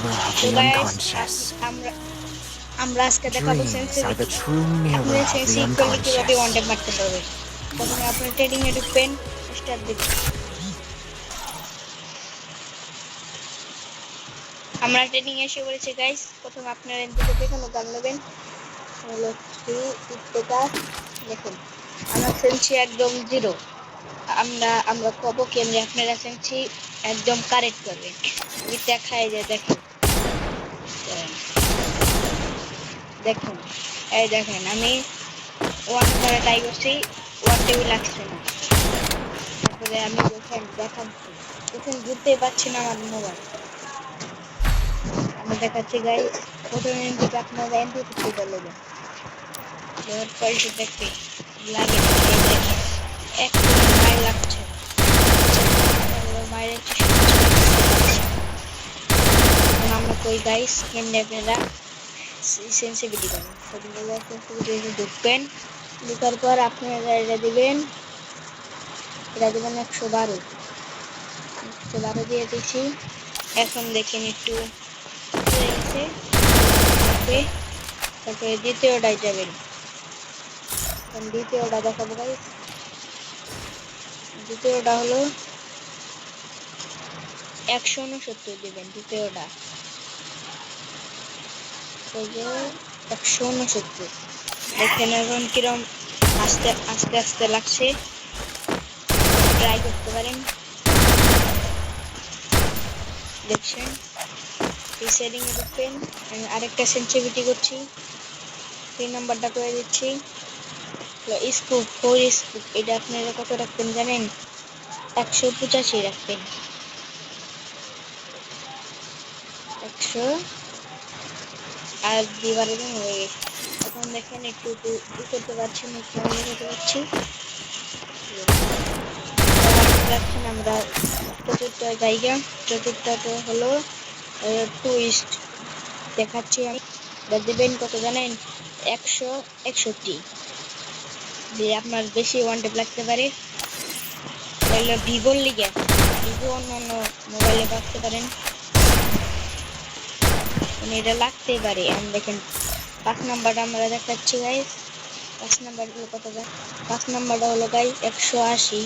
mirror of তো the guys unconscious. আমরা আমরা আজকে দেখাবো Dreams are the sensitivity. true আপনি mirror of the সেন্সিটিভ করলে কিভাবে ওয়ান unconscious. ট্যাপ মারতে পারবেন। প্রথমে আপনার ট্রেডিং এ ঢুকবেন, স্টার্ট দিবেন। আমরা ট্রেডিং এসে পড়েছি গাইস। প্রথমে আপনারা এদিকে দেখানো গান নেবেন হলো 3 টিকটকার। দেখুন আমার সেন্সি একদম জিরো। আমরা কব কেমনে আপনারা সেন্সি একদম কারেক্ট করবেন। আমি দেখাই যে দেখুন দেখুন এই দেখেন আমি ওয়ান করে ট্রাই করছি, ওয়ান টেবিল লাগছে না। তারপরে আমি দেখাচ্ছি দেখুন বুঝতেই পারছি না আমার মোবাইল। আমি দেখাচ্ছি গাইস, প্রথমে এমপিতে আপনারা এমপি করতে নেবেন। দেওয়ার পরে দেখতে লাগে না, এই দেখেন এক মাইল লাগছে না। মাইলের আমরা কই গাইস কেমনে আপনারা সেন্সিটিভিটি করবেন। সেদিনগুলো সেন্সিটিভিটি ঢুকবেন, ঢুকার পর আপনারা এটা দিবেন 112 দিয়ে দিচ্ছি। এখন দেখেন একটু হয়ে গেছে। তারপরে দ্বিতীয়টায় যাবেন, দ্বিতীয়টা দেখাবো গাইস। দ্বিতীয়টা হলো 169 দিবেন। দ্বিতীয়টা এই যে 169 দেখেন এখন কিরম আস্তে আস্তে আস্তে লাগছে। ট্রাই করতে পারেন। দেখছেন এই সেটিং এ ঢুকবেন। আমি আরেকটা সেন্সিটিভিটি করছি, 3 নাম্বারটা করে দিচ্ছি। স্কুপ 4 স্কুপ এটা আপনারা কত রাখবেন জানেন? 185 রাখবেন। 100 আর দিবারে হয়ে গেছে। এখন দেখেন একটু করতে পারছি না, কেমন করতে পারছি। রাখছেন আমরা চতুর্থ জায়গা। চতুর্থটা হলো টুইস্ট দেখাচ্ছি আমি। দিবেন কত জানেন? 161 যে আপনার বেশি ওয়ান টেপ লাগতে পারে। তাহলে ভিভোর লিগে ভিভো অন্য মোবাইলে পাঠাতে পারেন, মানে এটা লাগতেই পারে। আমি দেখেন 5 নাম্বারটা আমরা দেখাচ্ছি গাইস। 5 নাম্বার হলো কত যায়? 5 নাম্বারটা হলো গাইস 180।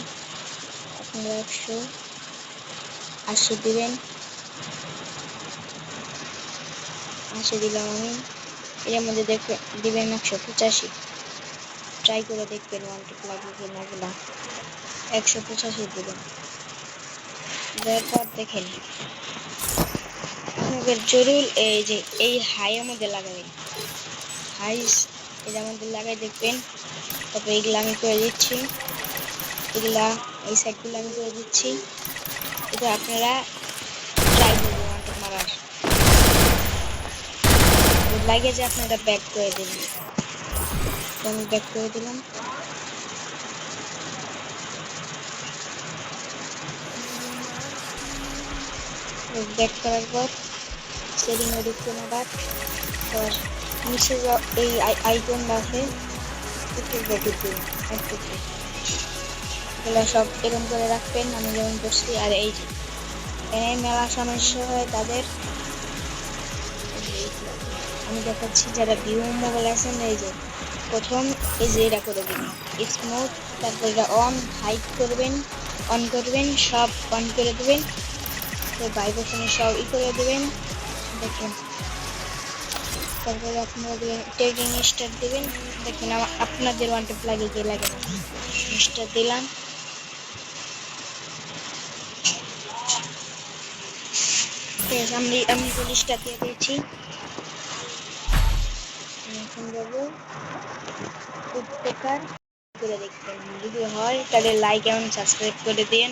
আপনারা 180 দিবেন। 80 দিলাম আমি। এর মধ্যে দিবেন 185। ট্রাই করে দেখবেন ওয়ান টেপ লাগে কি না গুলা। 185 দিবেন। তারপর দেখেন আপনাদের জরুর এই যে এই হাইয়ের মধ্যে লাগাবেন। হাইস এটার মধ্যে লাগাই দেখবেন। তারপর এগুলা আমি করে দিচ্ছি, এগুলা এই সাইডগুলো আমি করে দিচ্ছি। এটা আপনারা ট্রাই করবেন ওয়ান টেপ মারার। লাগে যে আপনারা ব্যাক করে দেবেন। আমি ব্যাক করে দিলাম। ব্যাক করার পর সেটিং এ ঢুকবেন। আবার নিচে এই আইকন আছে একটু ঢুকবেন একটু। এগুলো সব এরকম করে রাখবেন আমি যেমন করছি। আর এই যে মেলা সমস্যা হয় তাদের, আমি দেখাচ্ছি যারা ভিভো মোবাইল আছেন। এই যে প্রথম এই যে এটা করে দিবেন স্মুথ, তারপর এটা অন হাইড করবেন, অন করবেন, সব অন করে দেবেন। তো ভাইব্রেশনে সব করে দেবেন। দেখেন তারপরে আপনারা দিবেন ট্রেডিং স্টার্ট দিবেন। দেখেন আপনাদের ওয়ান টেপ লাগে কি লাগে না। স্টার্ট দিলাম। আমি পুলিশটা দিয়ে দিয়েছি। এখন যাবো টিকটকার করে দেখবেন। যদি হয় তাহলে লাইক এবং সাবস্ক্রাইব করে দিন।